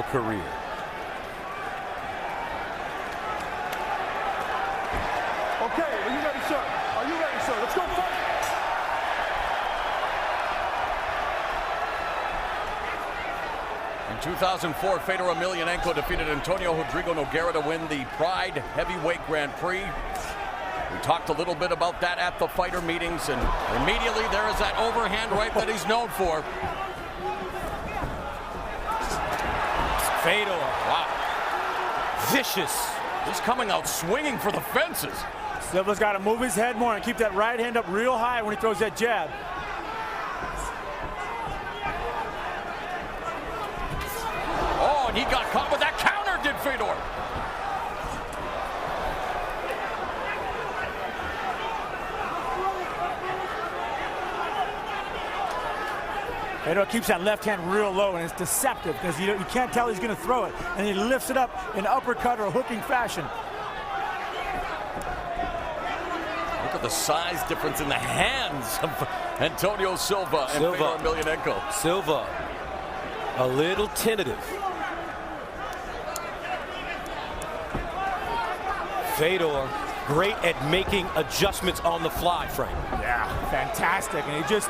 career. Okay, are you ready, sir? Are you ready, sir? Let's go fight! In 2004, Fedor Emelianenko defeated Antonio Rodrigo Nogueira to win the Pride Heavyweight Grand Prix. We talked a little bit about that at the fighter meetings, and immediately there is that overhand right that he's known for. Fedor, wow, vicious. He's coming out swinging for the fences. Silva's got to move his head more and keep that right hand up real high when he throws that jab. Oh, and he got caught with that counter, did Fedor. Fedor keeps that left hand real low, and it's deceptive because you can't tell he's going to throw it, and he lifts it up in uppercut or hooking fashion. Look at the size difference in the hands of Antonio Silva and Fedor Emelianenko. Silva, a little tentative. Fedor, great at making adjustments on the fly, Frank. Yeah, fantastic, and he just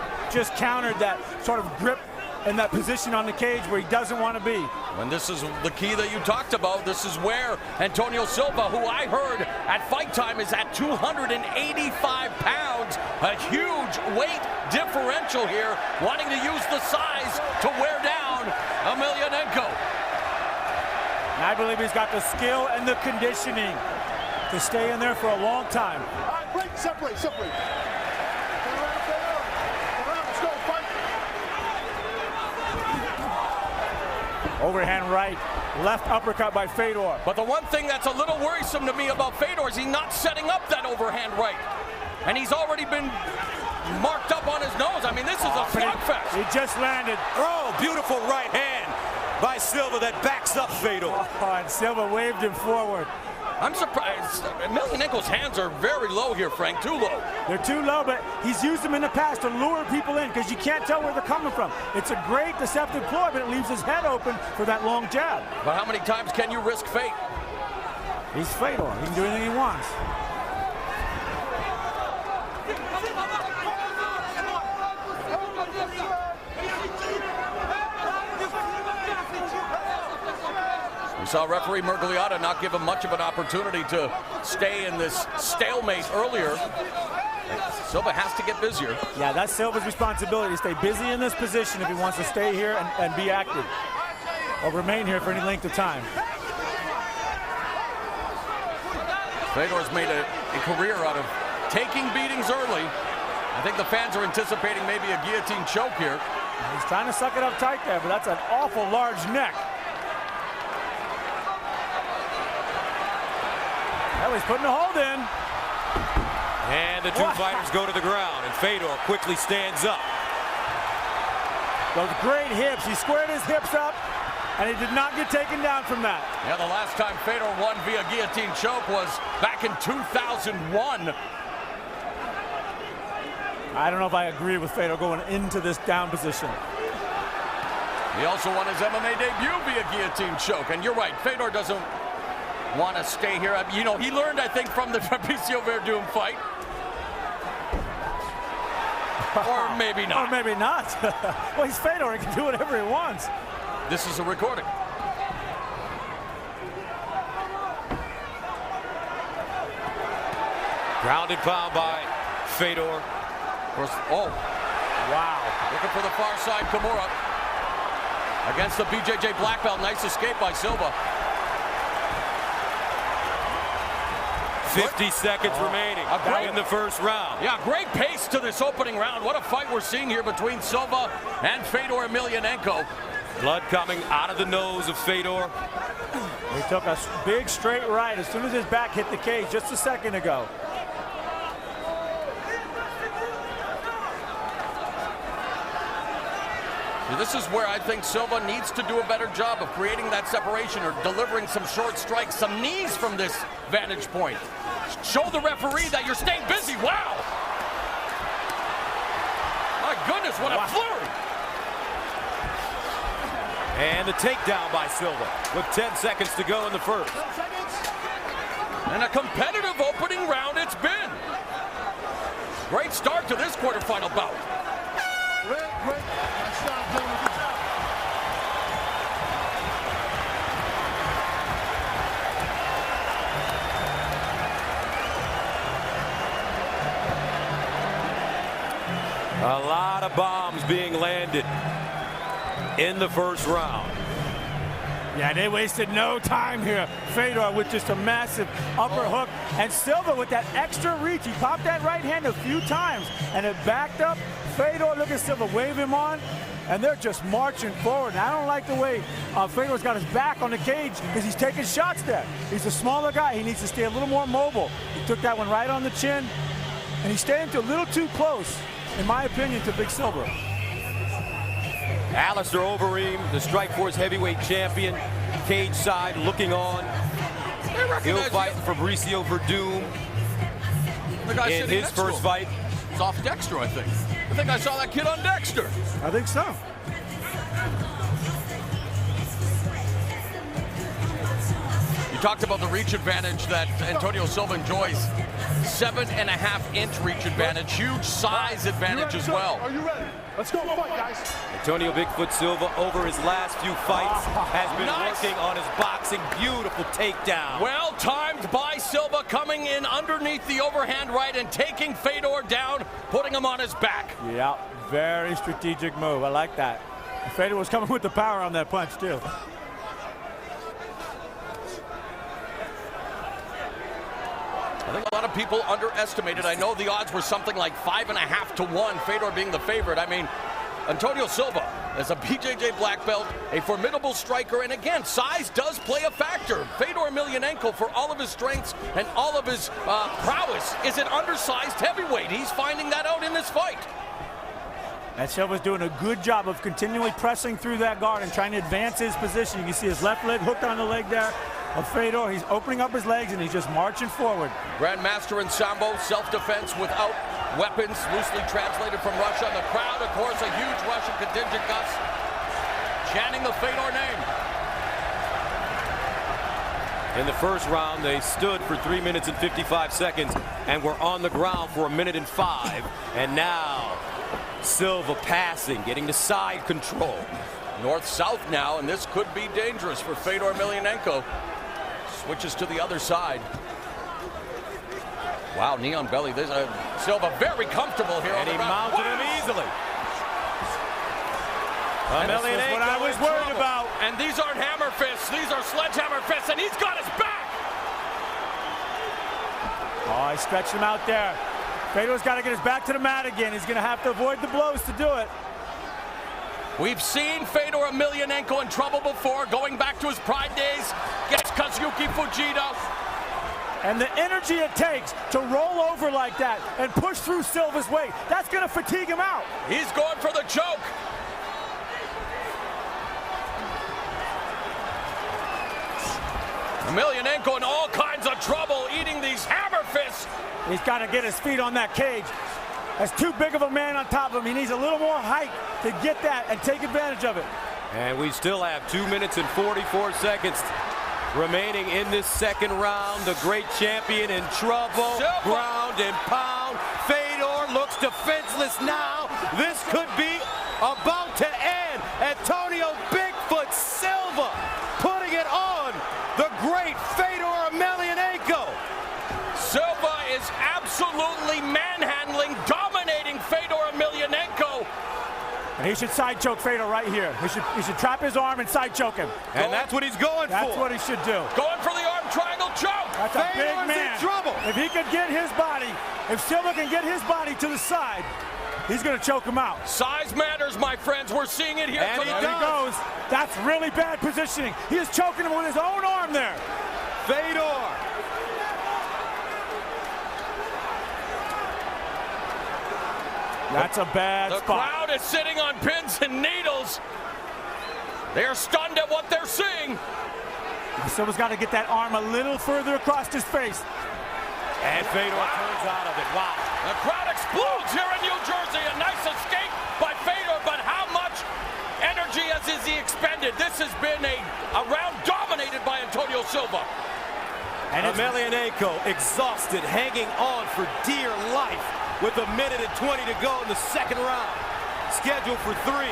countered that sort of grip in that position on the cage where he doesn't want to be. And this is the key that you talked about. This is where Antonio Silva, who I heard at fight time is at 285 pounds, a huge weight differential here, wanting to use the size to wear down Emelianenko. And I believe he's got the skill and the conditioning to stay in there for a long time. All right, break, separate. Overhand right, left uppercut by Fedor. But the one thing that's a little worrisome to me about Fedor is he's not setting up that overhand right. And he's already been marked up on his nose. I mean, this is a slugfest. He just landed. Oh, beautiful right hand by Silva that backs up Fedor. Oh, and Silva waved him forward. I'm surprised. Emelianenko's hands are very low here, Frank, too low. They're too low, but he's used them in the past to lure people in because you can't tell where they're coming from. It's a great deceptive ploy, but it leaves his head open for that long jab. But how many times can you risk fate? He's Fedor. He can do anything he wants. We saw referee Mergliata not give him much of an opportunity to stay in this stalemate earlier. Silva has to get busier. Yeah, that's Silva's responsibility to stay busy in this position if he wants to stay here and be active or remain here for any length of time. Fedor's made a career out of taking beatings early. I think the fans are anticipating maybe a guillotine choke here. He's trying to suck it up tight there, but that's an awful large neck. Well, he's putting a hold in. And the two fighters go to the ground, and Fedor quickly stands up. Those great hips. He squared his hips up, and he did not get taken down from that. Yeah, the last time Fedor won via guillotine choke was back in 2001. I don't know if I agree with Fedor going into this down position. He also won his MMA debut via guillotine choke, and you're right, Fedor doesn't want to stay here. You know, he learned, I think, from the Fabricio Werdum fight. Or maybe not. Or maybe not. Well, he's Fedor. He can do whatever he wants. This is a recording. Grounded pound by Fedor. Of course, oh, wow. looking for the far side, Kimura. Against the BJJ black belt. Nice escape by Silva. 50 seconds remaining in the first round. Yeah, great pace to this opening round. What a fight we're seeing here between Silva and Fedor Emelianenko. Blood coming out of the nose of Fedor. He took a big straight right as soon as his back hit the cage just a second ago. This is where I think Silva needs to do a better job of creating that separation or delivering some short strikes, some knees from this vantage point. Show the referee that you're staying busy. Wow! My goodness, what a flurry! And the takedown by Silva with 10 seconds to go in the first. And a competitive opening round it's been. Great start to this quarterfinal bout. A lot of bombs being landed in the first round. Yeah, they wasted no time here. Fedor with just a massive upper hook, and Silva with that extra reach. He popped that right hand a few times, and it backed up. Fedor, look at Silva, wave him on, and they're just marching forward. And I don't like the way Fedor's got his back on the cage because he's taking shots there. He's a smaller guy. He needs to stay a little more mobile. He took that one right on the chin, and he's staying a little too close, in my opinion, to Big Silva. Alistair Overeem, the Strikeforce heavyweight champion, cage side looking on. He'll fight Fabricio Werdum in his first fight. It's off Dexter, I think. I think I saw that kid on Dexter. I think so. You talked about the reach advantage that Antonio Silva enjoys. 7.5-inch reach advantage, huge size advantage as well. Are you ready? Let's go fight, guys. Antonio Bigfoot Silva, over his last few fights, has been Nice. working on his boxing. Beautiful takedown. Well timed by Silva, coming in underneath the overhand right and taking Fedor down, putting him on his back. Yeah, very strategic move. I like that. Fedor was coming with the power on that punch, too. I think a lot of people underestimated. I know the odds were something like 5.5 to 1, Fedor being the favorite. I mean, Antonio Silva is a BJJ black belt, a formidable striker, and again, size does play a factor. Fedor Emelianenko, for all of his strengths and all of his prowess, is an undersized heavyweight. He's finding that out in this fight. And Silva's doing a good job of continually pressing through that guard and trying to advance his position. You can see his left leg hooked on the leg there of Fedor. He's opening up his legs and he's just marching forward. Grandmaster in Sambo, self-defense without weapons, loosely translated from Russia. And the crowd, of course, a huge Russian contingent, Gus, chanting the Fedor name. In the first round, they stood for 3 minutes and 55 seconds and were on the ground for 1 minute and 5. And now, Silva passing, getting to side control. North-south now, and this could be dangerous for Fedor Emelianenko. Switches to the other side. Wow, knee on belly. This Silva very comfortable here. And he mounted him easily. Emelianenko, what I was worried about. And these aren't hammer fists, these are sledgehammer fists, and he's got his back. Oh, he stretched him out there. Fedor's got to get his back to the mat again. He's going to have to avoid the blows to do it. We've seen Fedor Emelianenko in trouble before, going back to his Pride days against Kazuki Fujita. And the energy it takes to roll over like that and push through Silva's weight, that's going to fatigue him out. He's going for the choke. Emelianenko in all kinds of trouble, eating these hammer fists. He's got to get his feet on that cage. That's too big of a man on top of him. He needs a little more height to get that and take advantage of it. And we still have 2 minutes and 44 seconds remaining in this second round. The great champion in trouble. Silva. Ground and pound. Fedor looks defenseless now. This could be about to end. Antonio Bigfoot Silva putting it on the great Fedor Emelianenko. Silva is absolutely manhandling, dominating Fedor Emelianenko. And he should side choke Fedor right here. He should trap his arm and side choke him. And that's what he's going for. That's what he should do. Going for the arm triangle choke. That's a big Fedor's man. in trouble. If he can get his body, if Silva can get his body to the side, he's going to choke him out. Size matters, my friends. We're seeing it here. And he There he goes. That's really bad positioning. He is choking him with his own arm there. Fedor. That's a bad The spot. crowd is sitting on pins and needles. They're stunned at what they're seeing. Silva's got to get that arm a little further across his face. And Fedor turns out of it. Wow. The crowd explodes here in New Jersey. A nice escape by Fedor, but how much energy has he expended? ended. This has been a round dominated by Antonio Silva. And Emelianenko exhausted, hanging on for dear life with 1:20 to go in the second round. Scheduled for 3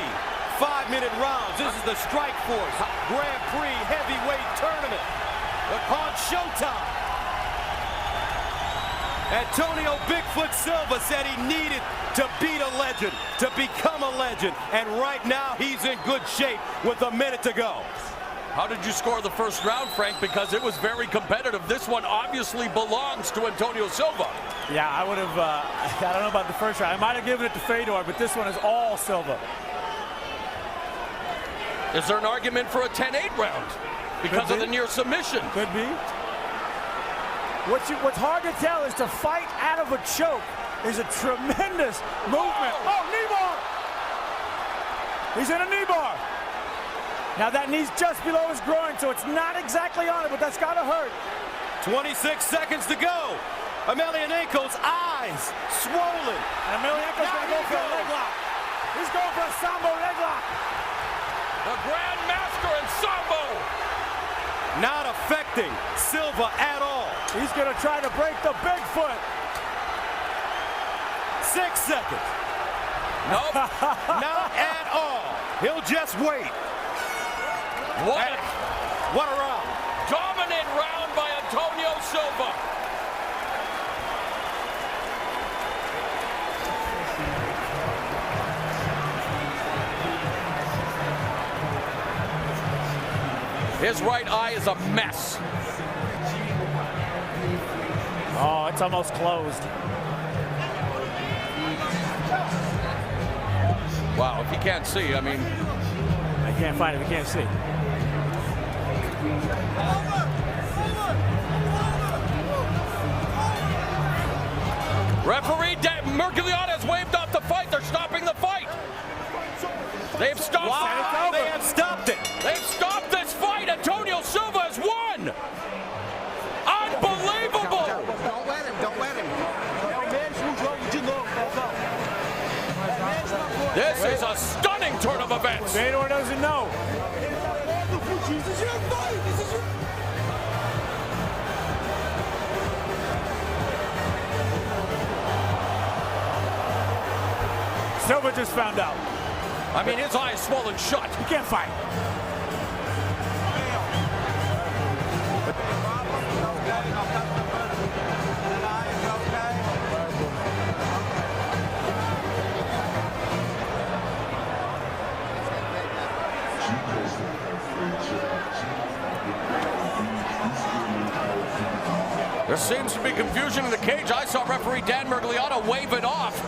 5-minute rounds. This is the Strikeforce Grand Prix heavyweight tournament upon showtime. Antonio Bigfoot Silva said he needed to beat a legend, to become a legend, and right now he's in good shape with 1 minute to go. How did you score the first round, Frank? Because it was very competitive. This one obviously belongs to Antonio Silva. Yeah, I would have, I don't know about the first round. I might have given it to Fedor, but this one is all Silva. Is there an argument for a 10-8 round because of the near submission? Could be. What's hard to tell is to fight out of a choke is a tremendous movement. Oh, knee bar! He's in a knee bar. Now that knee's just below his groin, so it's not exactly on it, but that's gotta hurt. 26 seconds to go. Emelianenko's eyes swollen. And Emelianenko's gonna go for a leg lock. He's going for a Sambo leg lock. The Grand Master in Sambo. Not affecting Silva at all. He's gonna try to break the Bigfoot. 6 seconds. Nope. Not at all. He'll just wait. What a round. Dominant round by Antonio Silva. His right eye is a mess. Oh, it's almost closed. Wow, if he can't see, I mean. I can't find it, I can't see. Referee Emelianenko has waved off the fight. They're stopping the fight. They've stopped Wow, they have stopped it. They've stopped this fight. Antonio Silva has won. Unbelievable. Don't let him, don't let him. This is a stunning turn of events. Fedor doesn't know. Silva just found out. I mean, his eye is swollen shut. He can't fight. There seems to be confusion in the cage. I saw referee Dan Mergliano wave it off.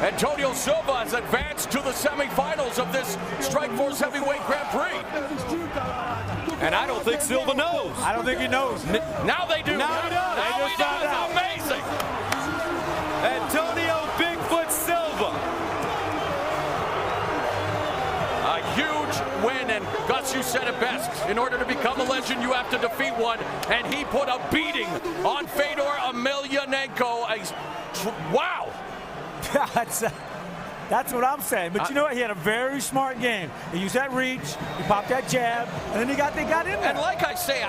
Antonio Silva has advanced to the semifinals of this Strikeforce Heavyweight Grand Prix. And I don't think Silva knows. I don't think he knows. Now they do. Now he does. Now he does. Amazing. Antonio Bigfoot Silva. A huge win, and Gus, you said it best. In order to become a legend, you have to defeat one, and he put a beating on Fedor Emelianenko. Wow. That's what I'm saying. But you know what? He had a very smart game. He used that reach, he popped that jab, and then they got in there. And like I say,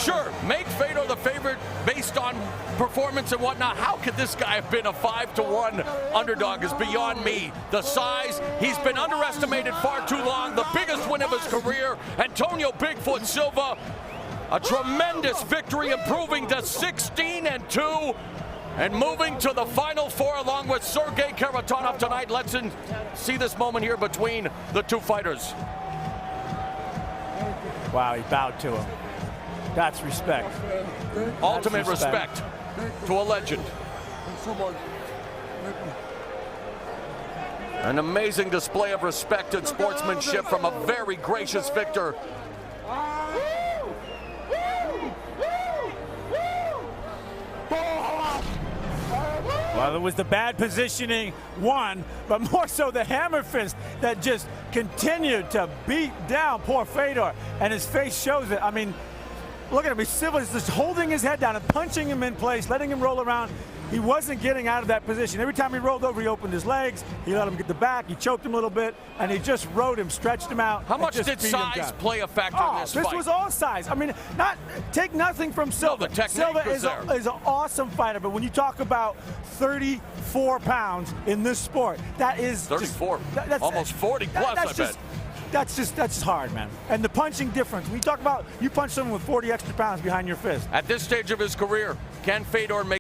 sure, make Fedor the favorite based on performance and whatnot. How could this guy have been a 5-1 underdog is beyond me. The size, he's been underestimated far too long. The biggest win of his career, Antonio Bigfoot Silva, a tremendous victory, improving to 16-2. And moving to the Final Four along with Sergey Karatanov tonight. Let's see this moment here between the two fighters. Wow, he bowed to him. That's respect. Ultimate respect to a legend. An amazing display of respect and sportsmanship from a very gracious victor. Well, it was the bad positioning, one, but more so the hammer fist that just continued to beat down poor Fedor, and his face shows it. I mean, look at him. Silva's just holding his head down and punching him in place, letting him roll around. He wasn't getting out of that position. Every time he rolled over, he opened his legs. He let him get the back. He choked him a little bit, and he just rode him, stretched him out. How much did size play a factor in this fight? This was all size. I mean, take nothing from Silva. No, the technique Silva was there. is an awesome fighter, but when you talk about 34 pounds in this sport, that is 34, that's almost 40 plus, I bet. That's just hard, man. And the punching difference. We talk about you punch someone with 40 extra pounds behind your fist. At this stage of his career, can Fedor make